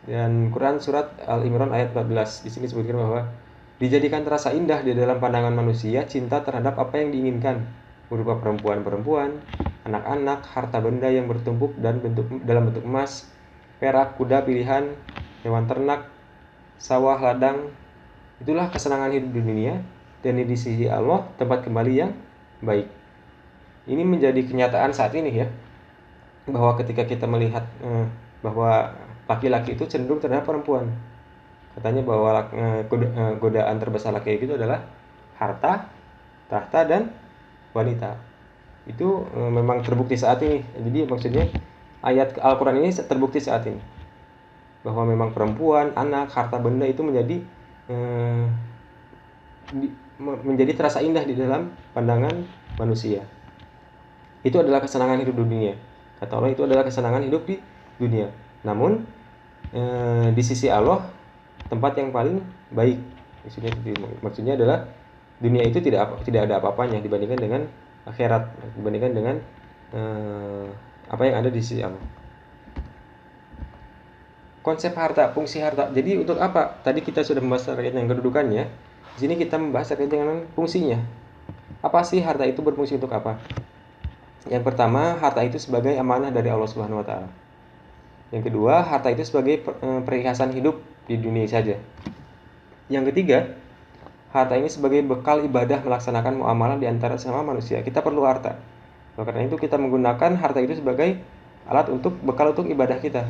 Dan Quran surat Al-Imran ayat 14, di sini disebutkan bahwa dijadikan terasa indah di dalam pandangan manusia cinta terhadap apa yang diinginkan, berupa perempuan-perempuan, anak-anak, harta benda yang bertumpuk dan dalam bentuk emas, perak, kuda pilihan, hewan ternak, sawah, ladang. Itulah kesenangan hidup di dunia, dan di sisi Allah tempat kembali yang baik. Ini menjadi kenyataan saat ini ya, bahwa ketika kita melihat bahwa laki-laki itu cenderung terhadap perempuan. Katanya bahwa godaan terbesar laki-laki itu adalah harta, tahta, dan wanita. Itu memang terbukti saat ini. Jadi maksudnya ayat Al-Quran ini terbukti saat ini, bahwa memang perempuan, anak, harta benda itu menjadi terasa indah di dalam pandangan manusia. Itu adalah kesenangan hidup di dunia. Kata Allah, itu adalah kesenangan hidup di dunia. Namun di sisi Allah tempat yang paling baik. Maksudnya adalah dunia itu tidak ada apa-apanya dibandingkan dengan akhirat, dibandingkan dengan apa yang ada di sisi Allah. Konsep harta, fungsi harta. Jadi untuk apa? Tadi kita sudah membahas terkait dengan kedudukannya. Di sini kita membahas terkait dengan fungsinya. Apa sih harta itu berfungsi untuk apa? Yang pertama, harta itu sebagai amanah dari Allah Subhanahu wa taala. Yang kedua, harta itu sebagai perhiasan hidup di dunia saja. Yang ketiga, harta ini sebagai bekal ibadah melaksanakan muamalah di antara sesama manusia. Kita perlu harta. Oleh karena itu kita menggunakan harta itu sebagai alat untuk bekal untuk ibadah kita.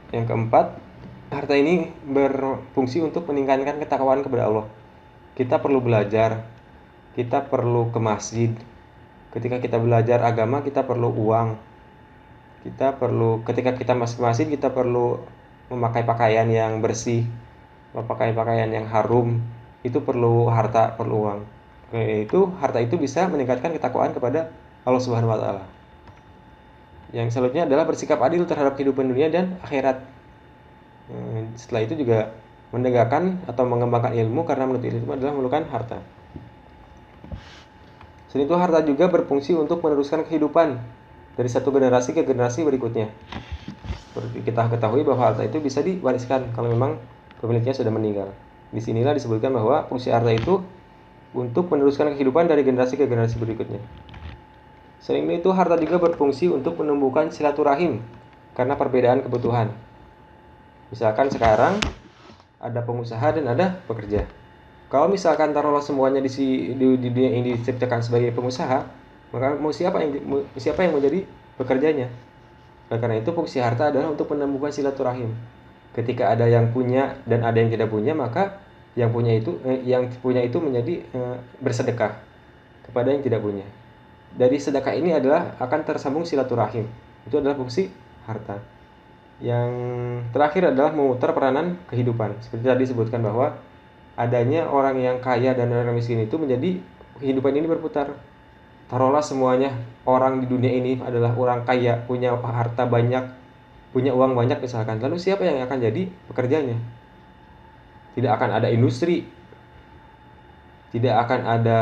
Yang keempat, harta ini berfungsi untuk meningkatkan ketakwaan kepada Allah. Kita perlu belajar, kita perlu ke masjid. Ketika kita belajar agama, kita perlu uang. Ketika kita masuk ke masjid, kita perlu memakai pakaian yang bersih, memakai pakaian yang harum. Itu perlu harta, perlu uang. Harta itu bisa meningkatkan ketakwaan kepada Allah Subhanahu wa taala. Yang selanjutnya adalah bersikap adil terhadap kehidupan dunia dan akhirat. Setelah itu juga menegakkan atau mengembangkan ilmu, karena menuntut ilmu adalah memerlukan harta. Selain itu, harta juga berfungsi untuk meneruskan kehidupan dari satu generasi ke generasi berikutnya. Seperti kita ketahui bahwa harta itu bisa diwariskan kalau memang pemiliknya sudah meninggal. Disinilah disebutkan bahwa fungsi harta itu untuk meneruskan kehidupan dari generasi ke generasi berikutnya. Selain itu, harta juga berfungsi untuk menumbuhkan silaturahim karena perbedaan kebutuhan. Misalkan sekarang ada pengusaha dan ada pekerja. Kalau misalkan taruhlah semuanya di dunia ini diciptakan sebagai pengusaha, maka siapa yang menjadi pekerjanya? Oleh karena itu fungsi harta adalah untuk menumbuhkan silaturahim. Ketika ada yang punya dan ada yang tidak punya, maka yang punya itu menjadi bersedekah kepada yang tidak punya. Dari sedekah ini akan tersambung silaturahim. Itu adalah fungsi harta. Yang terakhir adalah memutar peranan kehidupan. Seperti tadi disebutkan bahwa adanya orang yang kaya dan orang miskin itu menjadi kehidupan ini berputar. Taruhlah semuanya orang di dunia ini adalah orang kaya, punya harta banyak, punya uang banyak misalkan. Lalu siapa yang akan jadi pekerjanya? Tidak akan ada industri, tidak akan ada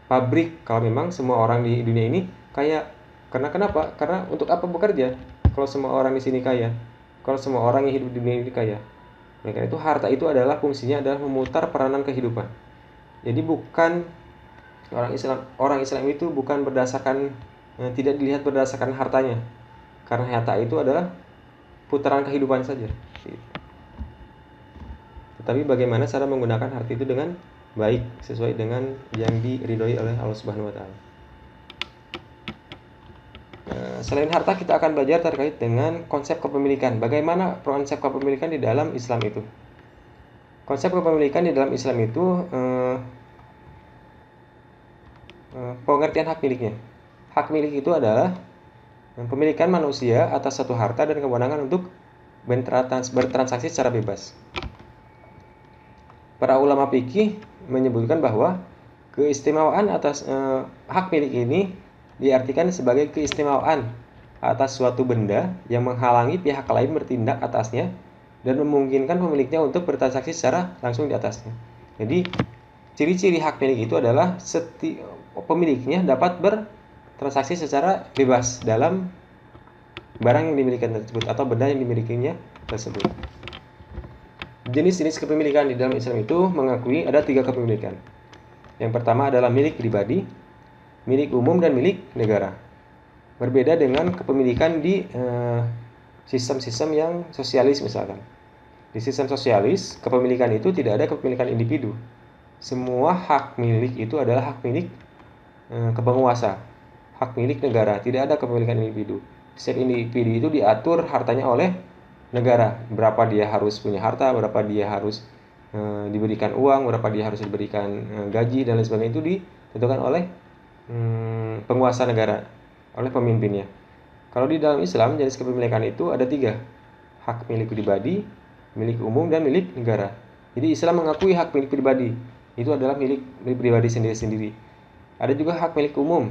pabrik kalau memang semua orang di dunia ini kaya. Karena kenapa? Karena untuk apa bekerja kalau semua orang di sini kaya? Kalau semua orang yang hidup di dunia ini kaya? Oleh karena itu harta itu adalah fungsinya adalah memutar peranan kehidupan. Jadi bukan orang Islam itu bukan berdasarkan tidak dilihat berdasarkan hartanya. Karena harta itu adalah putaran kehidupan saja. Tetapi bagaimana cara menggunakan harta itu dengan baik sesuai dengan yang diridhoi oleh Allah Subhanahu wa taala. Selain harta, kita akan belajar terkait dengan konsep kepemilikan. Bagaimana konsep kepemilikan di dalam Islam itu? Konsep kepemilikan di dalam Islam itu pengertian hak miliknya. Hak milik itu adalah pemilikan manusia atas satu harta dan kewenangan untuk bertransaksi secara bebas. Para ulama fikih menyebutkan bahwa keistimewaan atas hak milik ini diartikan sebagai keistimewaan atas suatu benda yang menghalangi pihak lain bertindak atasnya dan memungkinkan pemiliknya untuk bertransaksi secara langsung di atasnya. Jadi, ciri-ciri hak milik itu adalah pemiliknya dapat bertransaksi secara bebas dalam barang yang dimiliki tersebut atau benda yang dimilikinya tersebut. Jenis-jenis kepemilikan di dalam Islam itu mengakui ada 3 kepemilikan. Yang pertama adalah milik pribadi, milik umum, dan milik negara. Berbeda dengan kepemilikan di sistem-sistem yang sosialis misalkan. Di sistem sosialis, kepemilikan itu tidak ada kepemilikan individu. Semua hak milik itu adalah hak milik kepenguasa, hak milik negara, tidak ada kepemilikan individu. Setiap individu itu diatur hartanya oleh negara, berapa dia harus punya harta, berapa dia harus diberikan uang, berapa dia harus diberikan gaji, dan lain sebagainya itu ditentukan oleh penguasa negara, oleh pemimpinnya. Kalau di dalam Islam, jenis kepemilikan itu ada 3, hak milik pribadi, milik umum, dan milik negara. Jadi Islam mengakui hak milik pribadi itu adalah milik pribadi sendiri-sendiri. Ada juga hak milik umum,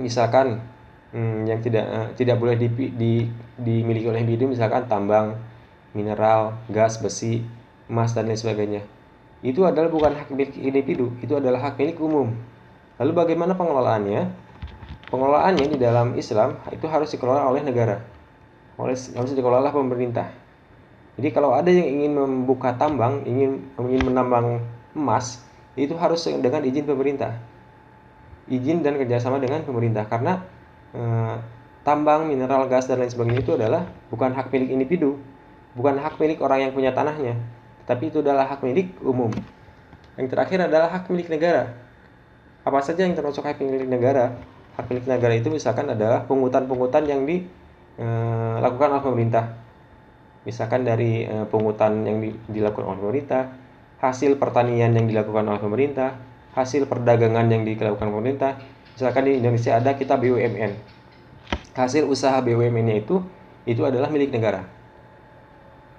misalkan yang tidak boleh dimiliki oleh individu, misalkan tambang, mineral, gas, besi, emas, dan lain sebagainya. Itu adalah bukan hak milik individu, itu adalah hak milik umum. Lalu bagaimana pengelolaannya? Pengelolaannya di dalam Islam itu harus dikelola oleh negara, harus dikelola oleh pemerintah. Jadi kalau ada yang ingin membuka tambang, ingin menambang emas, itu harus dengan izin pemerintah, izin dan kerjasama dengan pemerintah, karena tambang, mineral, gas, dan lain sebagainya itu adalah bukan hak milik individu, bukan hak milik orang yang punya tanahnya, tetapi itu adalah hak milik umum. Yang terakhir adalah hak milik negara. Apa saja yang termasuk hak milik negara? Hak milik negara itu misalkan adalah pungutan-pungutan yang dilakukan oleh pemerintah. Misalkan dari pungutan yang dilakukan oleh pemerintah, hasil pertanian yang dilakukan oleh pemerintah, hasil perdagangan yang dilakukan oleh pemerintah. Misalkan di Indonesia ada kita BUMN. Hasil usaha BUMN-nya itu adalah milik negara.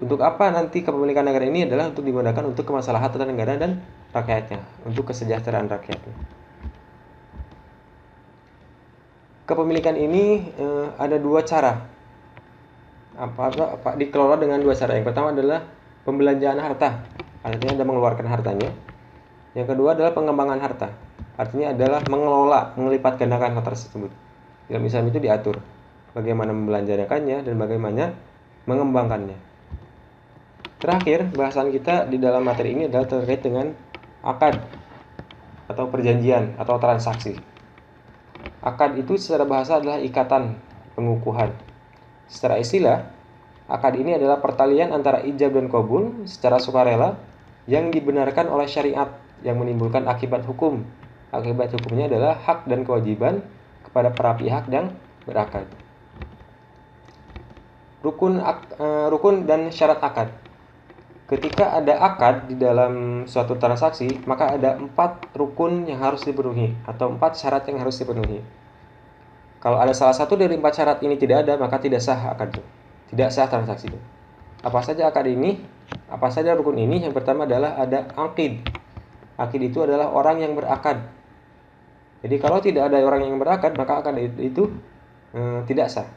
Untuk apa nanti kepemilikan negara ini adalah untuk digunakan untuk kemaslahatan negara dan rakyatnya, untuk kesejahteraan rakyatnya. Kepemilikan ini ada 2 cara. Dikelola dengan 2 cara. Yang pertama adalah pembelanjaan harta, artinya Anda mengeluarkan hartanya. Yang kedua adalah pengembangan harta, artinya adalah mengelola, melipat gandakan harta tersebut. Dalam Islam itu diatur bagaimana membelanjakannya dan bagaimana mengembangkannya. Terakhir, bahasan kita di dalam materi ini adalah terkait dengan akad atau perjanjian atau transaksi. Akad itu secara bahasa adalah ikatan, pengukuhan. Secara istilah, akad ini adalah pertalian antara ijab dan qabul secara sukarela yang dibenarkan oleh syariat yang menimbulkan akibat hukum. Akibat hukumnya adalah hak dan kewajiban kepada para pihak yang berakad. Rukun dan syarat akad. Ketika ada akad di dalam suatu transaksi, maka ada 4 rukun yang harus dipenuhi atau 4 syarat yang harus dipenuhi. Kalau ada salah satu dari 4 syarat ini tidak ada, maka tidak sah akad itu. Tidak sah transaksi itu. Apa saja akad ini? Apa saja rukun ini? Yang pertama adalah ada aqid. Aqid itu adalah orang yang berakad. Jadi kalau tidak ada orang yang berakad, maka akad itu tidak sah.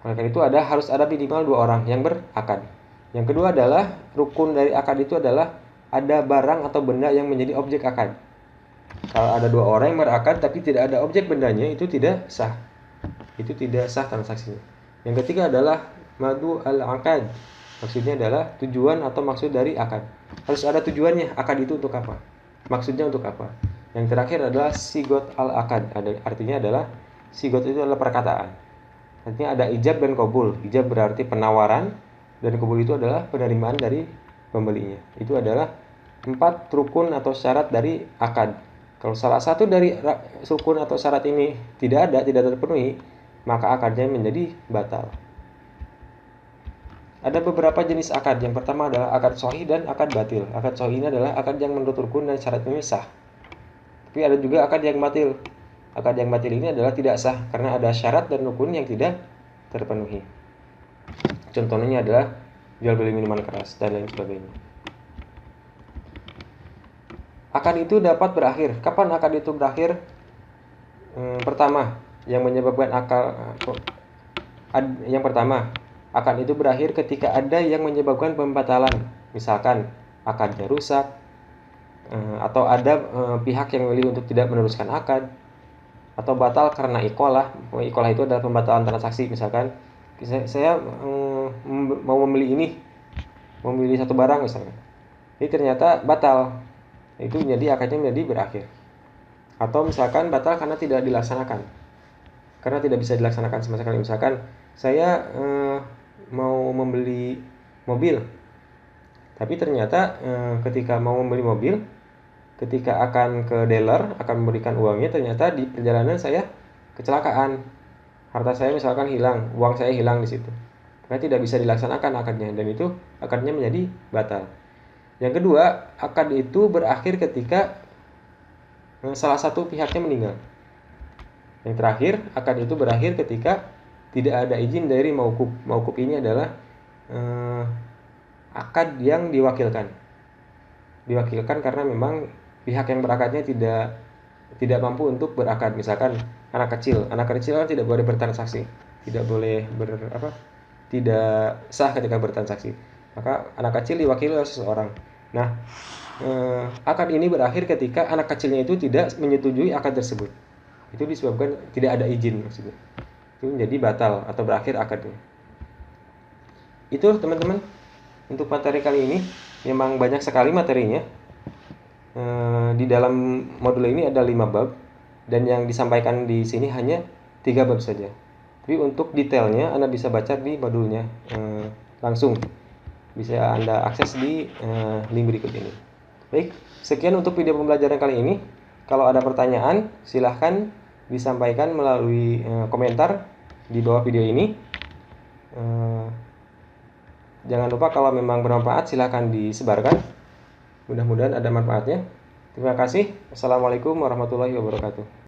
Oleh karena itu harus ada minimal 2 orang yang berakad. Yang kedua adalah rukun dari akad itu adalah ada barang atau benda yang menjadi objek akad. Kalau ada 2 orang yang berakad tapi tidak ada objek bendanya, itu tidak sah. Itu tidak sah transaksinya. Yang ketiga adalah madu al-aqad. Maksudnya adalah tujuan atau maksud dari akad. Harus ada tujuannya, akad itu untuk apa? Maksudnya untuk apa? Yang terakhir adalah sigot al-aqad. Artinya adalah sigot itu adalah perkataan. Artinya ada ijab dan qabul. Ijab berarti penawaran dan qabul itu adalah penerimaan dari pembelinya. Itu adalah 4 rukun atau syarat dari akad. Kalau salah satu dari rukun atau syarat ini tidak terpenuhi, maka akadnya menjadi batal. Ada beberapa jenis akad. Yang pertama adalah akad sahih dan akad batil. Akad sahih ini adalah akad yang menurut rukun dan syaratnya sah. Tapi ada juga akad yang batil. Akad yang batil ini adalah tidak sah karena ada syarat dan rukun yang tidak terpenuhi. Contohnya adalah jual beli minuman keras dan lain sebagainya. Akad itu dapat berakhir. Kapan akad itu berakhir? Pertama, yang menyebabkan akad itu berakhir ketika ada yang menyebabkan pembatalan. Misalkan akadnya rusak, atau ada pihak yang memilih untuk tidak meneruskan akad, atau batal karena iqalah. Iqalah itu adalah pembatalan transaksi. Misalkan saya mau membeli satu barang misalkan, ini ternyata batal, itu jadi akadnya menjadi berakhir. Atau misalkan batal karena tidak dilaksanakan, karena tidak bisa dilaksanakan sama sekali. Misalkan saya mau membeli mobil, tapi ternyata ketika mau membeli mobil, ketika akan ke dealer, akan memberikan uangnya, ternyata di perjalanan saya kecelakaan, harta saya misalkan hilang, uang saya hilang di situ, karena tidak bisa dilaksanakan akadnya, dan itu akadnya menjadi batal. Yang kedua, akad itu berakhir ketika salah satu pihaknya meninggal. Yang terakhir, akad itu berakhir ketika tidak ada izin dari mauquf. Mauquf ini adalah akad yang diwakilkan. Diwakilkan karena memang pihak yang berakadnya tidak mampu untuk berakad. Misalkan anak kecil kan tidak boleh bertransaksi, tidak boleh tidak sah ketika bertransaksi. Maka anak kecil diwakili oleh seseorang. Nah, akad ini berakhir ketika anak kecilnya itu tidak menyetujui akad tersebut. Itu disebabkan tidak ada izin maksudnya. Itu menjadi batal atau berakhir akadnya. Itu teman-teman untuk materi kali ini. Memang banyak sekali materinya. Di dalam modul ini ada 5 bab, dan yang disampaikan di sini hanya 3 bab saja. Tapi untuk detailnya Anda bisa baca di modulnya langsung. Bisa Anda akses di link berikut ini. Baik, sekian untuk video pembelajaran kali ini. Kalau ada pertanyaan, silahkan disampaikan melalui komentar di bawah video ini. Jangan lupa kalau memang bermanfaat, silahkan disebarkan. Mudah-mudahan ada manfaatnya. Terima kasih. Assalamualaikum warahmatullahi wabarakatuh.